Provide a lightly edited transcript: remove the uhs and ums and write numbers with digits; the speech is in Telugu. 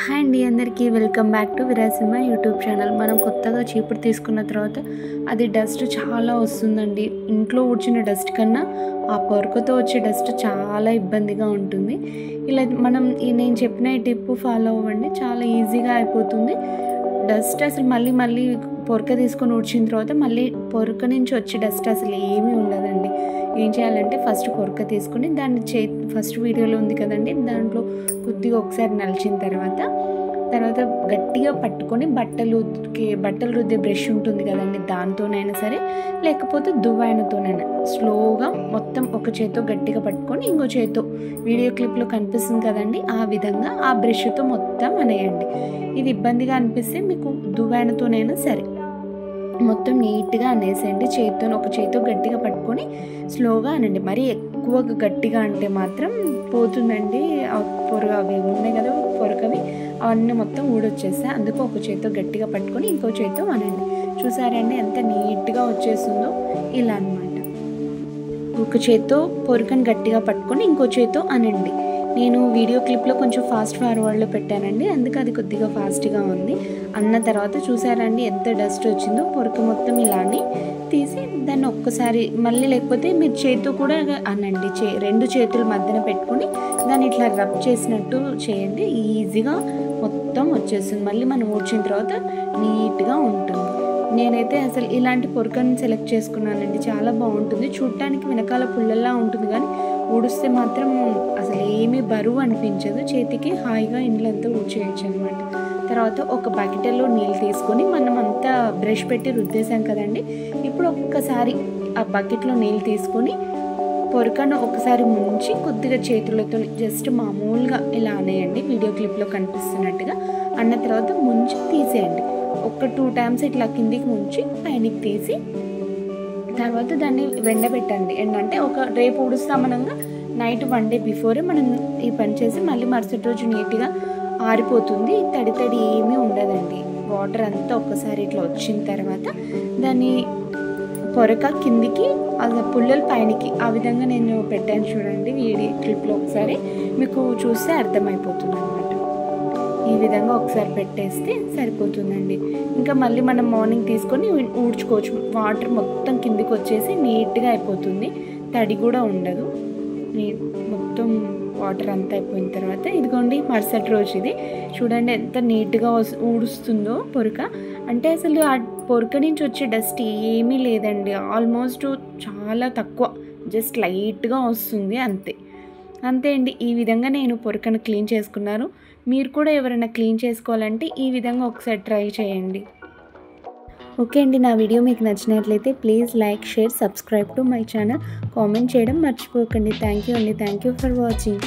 హాయ్ అండి, అందరికీ వెల్కమ్ బ్యాక్ టు విరాసిమ యూట్యూబ్ ఛానల్. మనం కొత్తగా చీపురు తీసుకున్న తర్వాత అది డస్ట్ చాలా వస్తుందండి. ఇంట్లో ఊడ్చిన డస్ట్ కన్నా ఆ పొరకతో వచ్చే డస్ట్ చాలా ఇబ్బందిగా ఉంటుంది. ఇలా నేను చెప్పిన ఈ టిప్ ఫాలో అవ్వండి, చాలా ఈజీగా అయిపోతుంది. డస్ట్ అసలు మళ్ళీ పొరక తీసుకొని ఊడ్చిన తర్వాత మళ్ళీ పొరక నుంచి వచ్చే డస్ట్ అసలు ఏమీ ఉండదండి. ఏం చేయాలంటే ఫస్ట్ పొరక తీసుకొని దాన్ని ఫస్ట్ వీడియోలో ఉంది కదండి, దాంట్లో కొద్దిగా ఒకసారి నలిచిన తర్వాత గట్టిగా పట్టుకొని బట్టలు రుద్దే బ్రష్ ఉంటుంది కదండి, దాంతోనైనా సరే లేకపోతే దువ్వాయనతోనైనా స్లోగా మొత్తం ఒక చేత్తో గట్టిగా పట్టుకొని ఇంకో చేత్తో వీడియో క్లిప్లో కనిపిస్తుంది కదండి, ఆ విధంగా ఆ బ్రష్తో మొత్తం అనేయండి. ఇది ఇబ్బందిగా అనిపిస్తే మీకు దువ్వాయనతోనైనా సరే మొత్తం నీట్గా అనేసేయండి. ఒక చేత్తో గట్టిగా పట్టుకొని స్లోగా అనండి. మరీ ఎక్కువ గట్టిగా అంటే మాత్రం పోతుందండి, అవి ఉన్నాయి కదా పొరకవి, అవన్నీ మొత్తం ఊడొచ్చేస్తాయి. అందుకు ఒక చేత్తో గట్టిగా పట్టుకొని ఇంకో చేత్తో అనండి. చూసారండి ఎంత నీట్గా వచ్చేస్తుందో, ఇలా అన్నమాట. ఒక చేత్తో పొరకని గట్టిగా పట్టుకొని ఇంకో చేత్తో అనండి. నేను వీడియో క్లిప్లో కొంచెం ఫాస్ట్ ఫార్వర్డ్లో పెట్టానండి, అందుకే అది కొద్దిగా ఫాస్ట్గా ఉంది. అన్న తర్వాత చూసారండి ఎంత డస్ట్ వచ్చిందో. పొరక మొత్తం ఇలానే తీసి దాన్ని ఒక్కసారి మళ్ళీ, లేకపోతే మీరు చేతితో కూడా అనండి. రెండు చేతుల మధ్యన పెట్టుకొని దాన్ని ఇట్లా రబ్ చేసినట్టు చేయండి, ఈజీగా మొత్తం వచ్చేస్తుంది. మళ్ళీ మనం ఊడ్చిన తర్వాత నీట్గా ఉంటుంది. నేనైతే అసలు ఇలాంటి పొరకను సెలెక్ట్ చేసుకున్నానండి, చాలా బాగుంటుంది. చూడటానికి వెనకాల పుల్లలా ఉంటుంది కానీ ఊడిస్తే మాత్రం అసలు ఏమీ బరువు అనిపించదు. చేతికి హాయిగా ఇండ్లంతా ఊడ్చేయచ్చు అనమాట. తర్వాత ఒక బకెట్లో నీళ్ళు తీసుకొని మనం అంతా బ్రష్ పెట్టి రుద్దేశాం కదండి, ఇప్పుడు ఒక్కసారి ఆ బకెట్లో నీళ్ళు తీసుకొని పొరకను ఒకసారి ముంచి కొద్దిగా చేతులతో జస్ట్ మామూలుగా ఇలా అనేయండి, వీడియో క్లిప్లో కనిపిస్తున్నట్టుగా. అన్న తర్వాత ముంచి తీసేయండి. ఒక 2 times ఇట్లా కిందికి ముంచి పైనకి తీసి తర్వాత దాన్ని ఎండబెట్టండి. ఏంటంటే రేపు ఊడుస్తామనగా నైట్ 1 day బిఫోరే మనం ఈ పని చేసి మళ్ళీ మరుసటి రోజు నీట్గా ఆరిపోతుంది. తడి ఏమీ ఉండదండి. వాటర్ అంతా ఒక్కసారి ఇట్లా వచ్చిన తర్వాత దాన్ని పొరక కిందికి, పుల్లలు పైనకి, ఆ విధంగా నేను పెట్టాను చూడండి వీడియో క్లిప్లో. ఒకసారి మీకు చూస్తే అర్థమైపోతుంది అనమాట. ఈ విధంగా ఒకసారి పెట్టేస్తే సరిపోతుందండి. ఇంకా మళ్ళీ మనం మార్నింగ్ తీసుకొని ఊడ్చుకోవచ్చు. వాటర్ మొత్తం కిందికి వచ్చేసి నీట్గా అయిపోతుంది, తడి కూడా ఉండదు. మొత్తం వాటర్ అంతా అయిపోయిన తర్వాత ఇదిగోండి మరుసటి రోజు ఇది చూడండి ఎంత నీట్గా ఊడుస్తుందో పొరక. అంటే అసలు ఆ పొరక నుంచి వచ్చే డస్ట్ ఏమీ లేదండి, ఆల్మోస్ట్ చాలా తక్కువ, జస్ట్ లైట్గా వస్తుంది అంతే అండి. ఈ విధంగా నేను పొరకను క్లీన్ చేసుకున్నాను. మీరు కూడా ఎవరైనా క్లీన్ చేసుకోవాలంటే ఈ విధంగా ఒకసారి ట్రై చేయండి. ఓకే అండి, నా వీడియో మీకు నచ్చినట్లయితే please like, share, subscribe to my channel. Comment చేయడం మర్చిపోకండి. థ్యాంక్ యూ అండి, థ్యాంక్ యూ ఫర్ వాచింగ్.